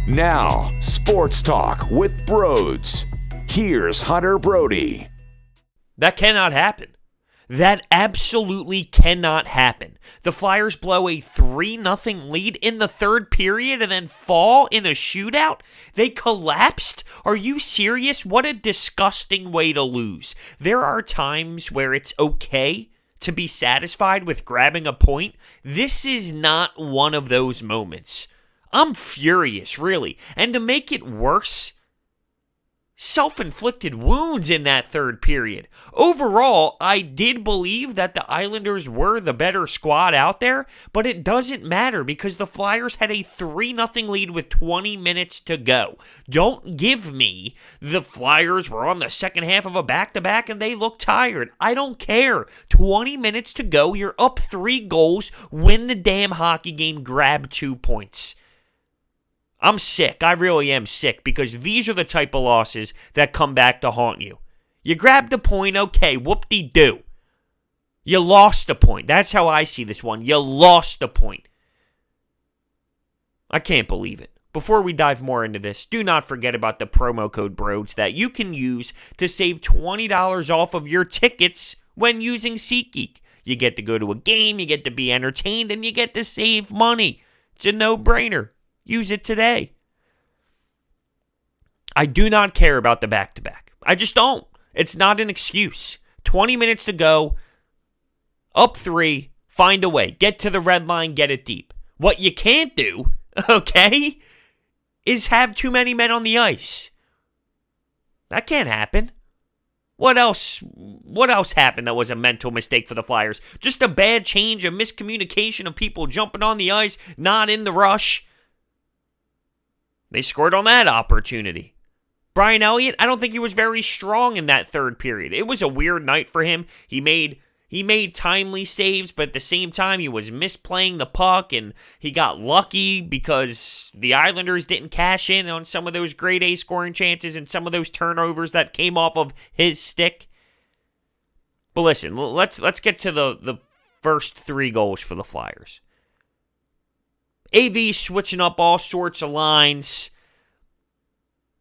Now, Sports Talk with Broads. Here's Hunter Brody. That cannot happen. That absolutely cannot happen. The Flyers blow a 3-0 lead in the third period and then fall in a shootout? They collapsed? Are you serious? What a disgusting way to lose. There are times where it's okay to be satisfied with grabbing a point. This is not one of those moments. I'm furious, really. And to make it worse, self-inflicted wounds in that third period. Overall, I did believe that the Islanders were the better squad out there, but it doesn't matter because the Flyers had a 3-0 lead with 20 minutes to go. Don't give me the Flyers were on the second half of a back-to-back and they look tired. I don't care. 20 minutes to go, you're up 3 goals, win the damn hockey game, grab 2 points. I'm sick. I really am sick because these are the type of losses that come back to haunt you. You grabbed a point, okay, whoop-de-doo. You lost a point. That's how I see this one. You lost a point. I can't believe it. Before we dive more into this, do not forget about the promo code BROADS that you can use to save $20 off of your tickets when using SeatGeek. You get to go to a game, you get to be entertained, and you get to save money. It's a no-brainer. Use it today. I do not care about the back-to-back. I just don't. It's not an excuse. 20 minutes to go, up 3, find a way. Get to the red line, get it deep. What you can't do, okay, is have too many men on the ice. That can't happen. What else happened that was a mental mistake for the Flyers? Just a bad change, a miscommunication of people jumping on the ice, not in the rush. They scored on that opportunity. Brian Elliot, I don't think he was very strong in that third period. It was a weird night for him. He made timely saves, but at the same time, he was misplaying the puck, and he got lucky because the Islanders didn't cash in on some of those grade A scoring chances and some of those turnovers that came off of his stick. But listen, let's get to the first 3 goals for the Flyers. AV switching up all sorts of lines.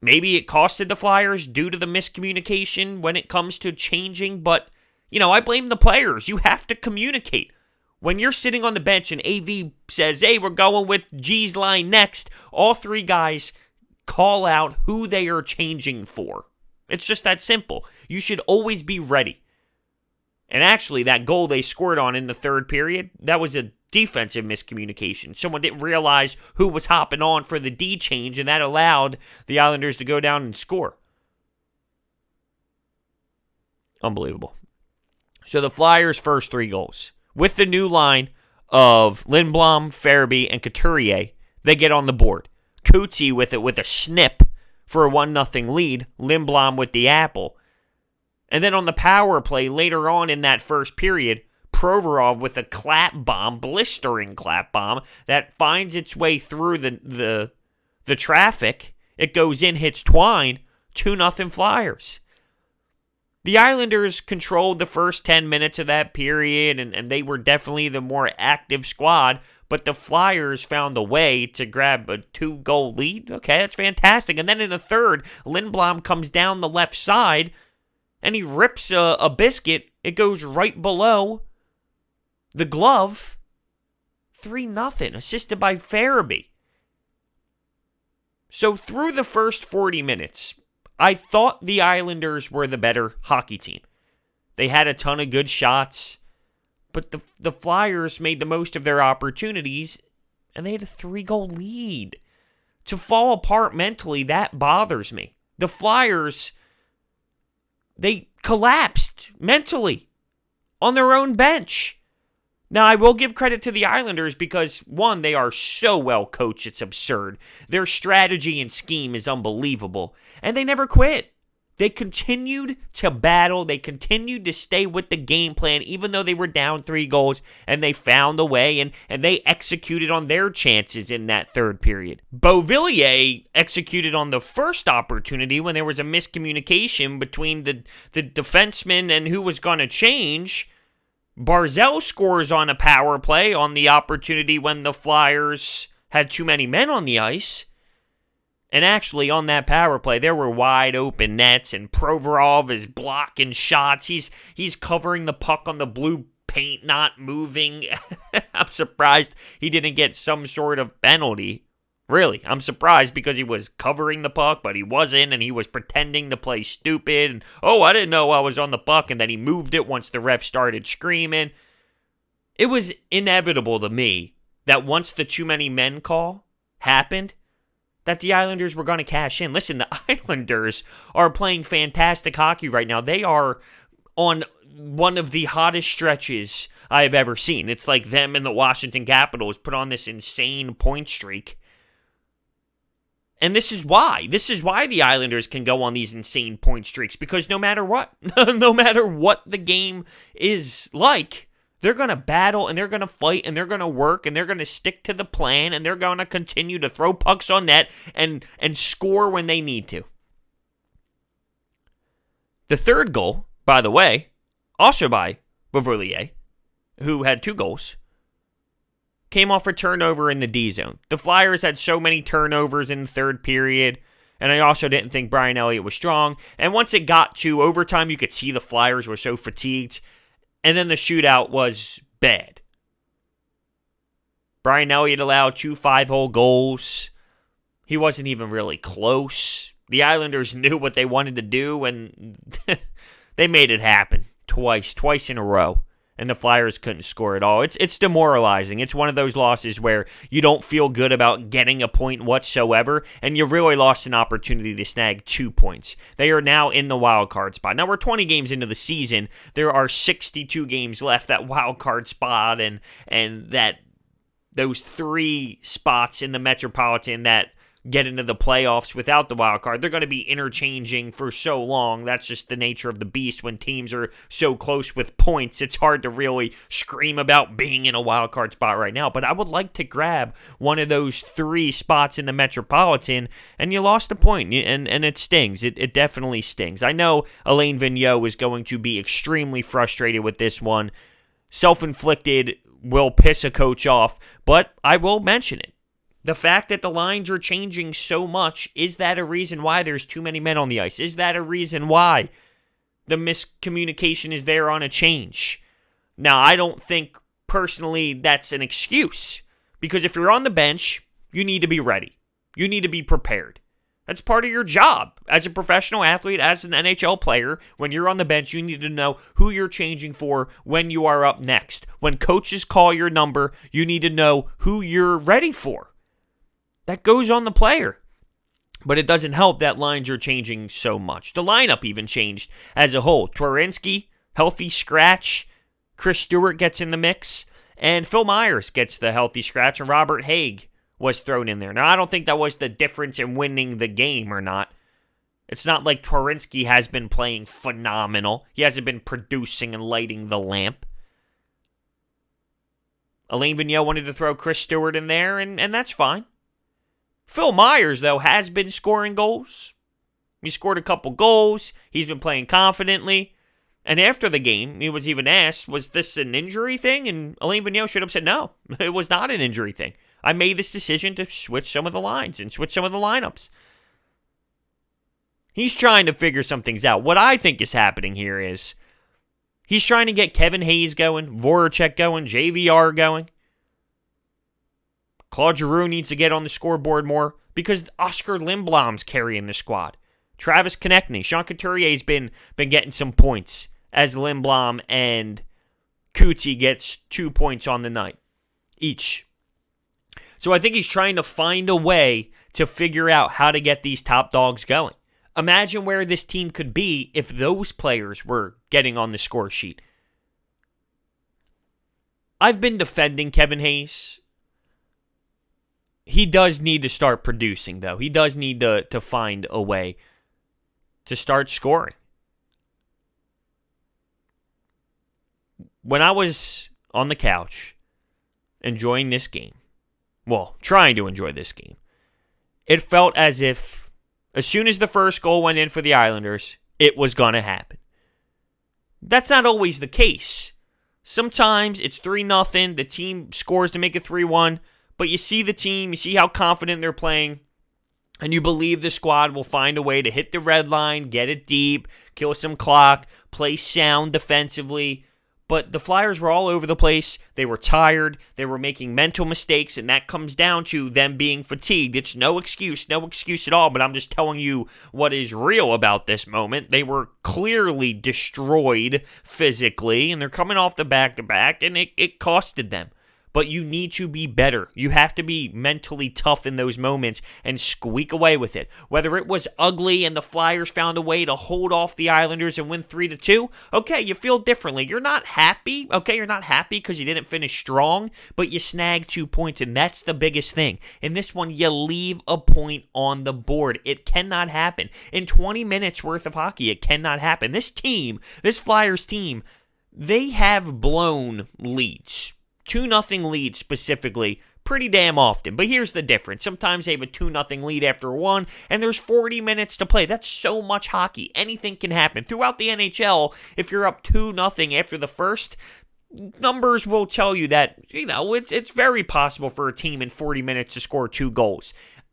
Maybe it costed the Flyers due to the miscommunication when it comes to changing, but, I blame the players. You have to communicate. When you're sitting on the bench and AV says, hey, we're going with G's line next, all 3 guys call out who they are changing for. It's just that simple. You should always be ready. And actually, that goal they scored on in the third period, that was a defensive miscommunication. Someone didn't realize who was hopping on for the D change, and that allowed the Islanders to go down and score. Unbelievable. So the Flyers' first 3 goals. With the new line of Lindblom, Farabee, and Couturier, they get on the board. Coutsie with it with a snip for a 1-0 lead. Lindblom with the apple. And then on the power play later on in that first period, Provorov with a clap bomb, blistering clap bomb, that finds its way through the traffic. It goes in, hits Twine, 2-0 Flyers. The Islanders controlled the first 10 minutes of that period, and they were definitely the more active squad, but the Flyers found a way to grab a 2-goal lead. Okay, that's fantastic. And then in the third, Lindblom comes down the left side, and he rips a biscuit. It goes right below the glove. 3-0, assisted by Farabee. So through the first 40 minutes, I thought the Islanders were the better hockey team. They had a ton of good shots, but the Flyers made the most of their opportunities, and they had a 3-goal lead. To fall apart mentally, that bothers me. The Flyers, they collapsed mentally on their own bench. Now, I will give credit to the Islanders because, one, they are so well coached, it's absurd. Their strategy and scheme is unbelievable, and they never quit. They continued to battle. They continued to stay with the game plan, even though they were down 3 goals, and they found a way, and they executed on their chances in that third period. Beauvillier executed on the first opportunity when there was a miscommunication between the defenseman and who was going to change. Barzal scores on a power play on the opportunity when the Flyers had too many men on the ice. And actually, on that power play, there were wide open nets, and Provorov is blocking shots. He's covering the puck on the blue paint, not moving. I'm surprised he didn't get some sort of penalty. Really, I'm surprised because he was covering the puck, but he wasn't, and he was pretending to play stupid. And, I didn't know I was on the puck, and then he moved it once the ref started screaming. It was inevitable to me that once the too many men call happened, that the Islanders were going to cash in. Listen, the Islanders are playing fantastic hockey right now. They are on one of the hottest stretches I have ever seen. It's like them and the Washington Capitals put on this insane point streak. And this is why. This is why the Islanders can go on these insane point streaks. Because no matter what, no matter what the game is like, they're going to battle, and they're going to fight, and they're going to work, and they're going to stick to the plan, and they're going to continue to throw pucks on net and score when they need to. The third goal, by the way, also by Beauvillier, who had 2 goals, came off a turnover in the D zone. The Flyers had so many turnovers in the third period, and I also didn't think Brian Elliott was strong. And once it got to overtime, you could see the Flyers were so fatigued. And then the shootout was bad. Brian Elliott allowed 2 5-hole goals. He wasn't even really close. The Islanders knew what they wanted to do, and they made it happen twice in a row. And the Flyers couldn't score at all. It's demoralizing. It's one of those losses where you don't feel good about getting a point whatsoever, and you really lost an opportunity to snag 2 points. They are now in the wild card spot. Now, we're 20 games into the season. There are 62 games left, that wild card spot, and that those 3 spots in the Metropolitan that get into the playoffs without the wild card. They're going to be interchanging for so long. That's just the nature of the beast. When teams are so close with points, it's hard to really scream about being in a wild card spot right now. But I would like to grab one of those 3 spots in the Metropolitan, and you lost a point, and it stings. It definitely stings. I know Alain Vigneault is going to be extremely frustrated with this one. Self-inflicted will piss a coach off, but I will mention it. The fact that the lines are changing so much, is that a reason why there's too many men on the ice? Is that a reason why the miscommunication is there on a change? Now, I don't think personally that's an excuse, because if you're on the bench, you need to be ready. You need to be prepared. That's part of your job as a professional athlete, as an NHL player. When you're on the bench, you need to know who you're changing for when you are up next. When coaches call your number, you need to know who you're ready for. That goes on the player. But it doesn't help that lines are changing so much. The lineup even changed as a whole. Twarynski, healthy scratch. Chris Stewart gets in the mix. And Phil Myers gets the healthy scratch. And Robert Hagg was thrown in there. Now, I don't think that was the difference in winning the game or not. It's not like Twarynski has been playing phenomenal. He hasn't been producing and lighting the lamp. Alain Vigneault wanted to throw Chris Stewart in there, and that's fine. Phil Myers, though, has been scoring goals. He scored a couple goals. He's been playing confidently. And after the game, he was even asked, was this an injury thing? And Alain Vigneault should have said, no, it was not an injury thing. I made this decision to switch some of the lines and switch some of the lineups. He's trying to figure some things out. What I think is happening here is he's trying to get Kevin Hayes going, Voracek going, JVR going. Claude Giroux needs to get on the scoreboard more because Oskar Lindblom's carrying the squad. Travis Konechny, Sean Couturier's been getting some points as Lindblom and Couturier gets 2 points on the night each. So I think he's trying to find a way to figure out how to get these top dogs going. Imagine where this team could be if those players were getting on the score sheet. I've been defending Kevin Hayes. He does need to start producing, though. He does need to find a way to start scoring. When I was on the couch enjoying this game, trying to enjoy this game, it felt as if as soon as the first goal went in for the Islanders, it was going to happen. That's not always the case. Sometimes it's 3-0, the team scores to make it 3-1, but you see the team, you see how confident they're playing, and you believe the squad will find a way to hit the red line, get it deep, kill some clock, play sound defensively. But the Flyers were all over the place. They were tired. They were making mental mistakes, and that comes down to them being fatigued. It's no excuse at all, but I'm just telling you what is real about this moment. They were clearly destroyed physically, and they're coming off the back-to-back, and it costed them. But you need to be better. You have to be mentally tough in those moments and squeak away with it. Whether it was ugly and the Flyers found a way to hold off the Islanders and win 3-2, okay, you feel differently. You're not happy, okay? You're not happy because you didn't finish strong, but you snagged 2 points, and that's the biggest thing. In this one, you leave a point on the board. It cannot happen. In 20 minutes worth of hockey, it cannot happen. This Flyers team, they have blown leads. 2-0 lead specifically pretty damn often. But here's the difference. Sometimes they have a 2-0 lead after one, and there's 40 minutes to play. That's so much hockey. Anything can happen. Throughout the NHL, if you're up 2-0 after the first, numbers will tell you that, it's very possible for a team in 40 minutes to score 2 goals.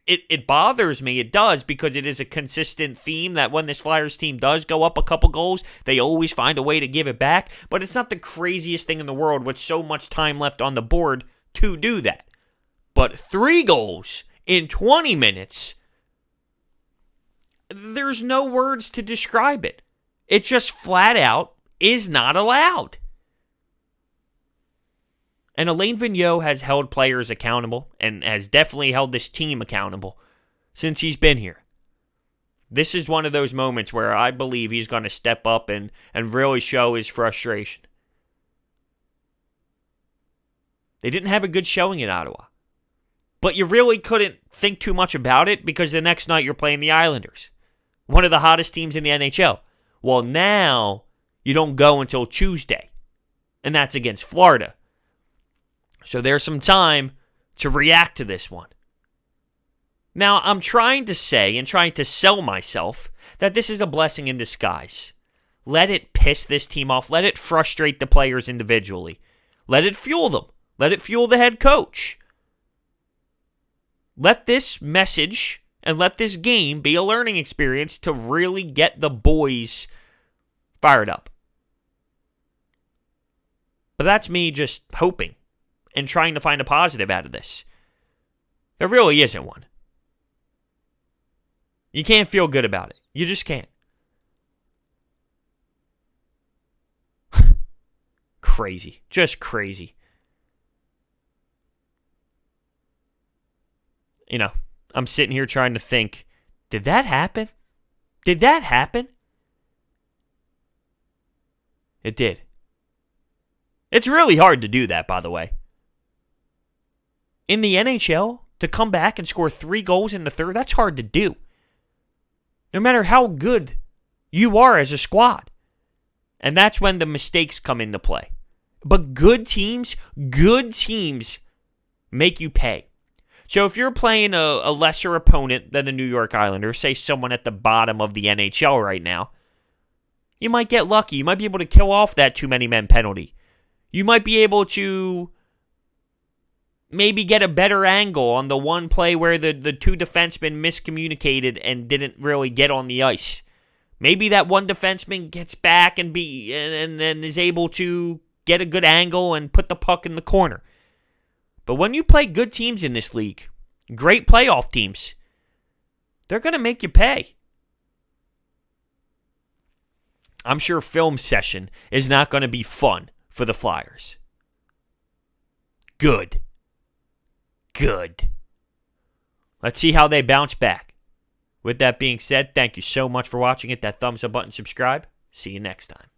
It bothers me, it does, because it is a consistent theme that when this Flyers team does go up a couple goals, they always find a way to give it back, but it's not the craziest thing in the world with so much time left on the board to do that. But 3 goals in 20 minutes, there's no words to describe it. It just flat out is not allowed. And Alain Vigneault has held players accountable and has definitely held this team accountable since he's been here. This is one of those moments where I believe he's going to step up and really show his frustration. They didn't have a good showing in Ottawa. But you really couldn't think too much about it because the next night you're playing the Islanders, one of the hottest teams in the NHL. Well, now you don't go until Tuesday, and that's against Florida. So there's some time to react to this one. Now, I'm trying to say and trying to sell myself that this is a blessing in disguise. Let it piss this team off. Let it frustrate the players individually. Let it fuel them. Let it fuel the head coach. Let this message and let this game be a learning experience to really get the boys fired up. But that's me just hoping and trying to find a positive out of this. There really isn't one. You can't feel good about it. You just can't. Crazy. Just crazy. I'm sitting here trying to think, did that happen? Did that happen? It did. It's really hard to do that, by the way. In the NHL, to come back and score 3 goals in the third, that's hard to do. No matter how good you are as a squad. And that's when the mistakes come into play. But good teams make you pay. So if you're playing a lesser opponent than the New York Islanders, say someone at the bottom of the NHL right now, you might get lucky. You might be able to kill off that too many men penalty. You might be able to maybe get a better angle on the one play where the 2 defensemen miscommunicated and didn't really get on the ice. Maybe that one defenseman gets back and is able to get a good angle and put the puck in the corner. But when you play good teams in this league, great playoff teams, they're going to make you pay. I'm sure film session is not going to be fun for the Flyers. Good. Let's see how they bounce back. With that being said, thank you so much for watching. Hit that thumbs up button, subscribe. See you next time.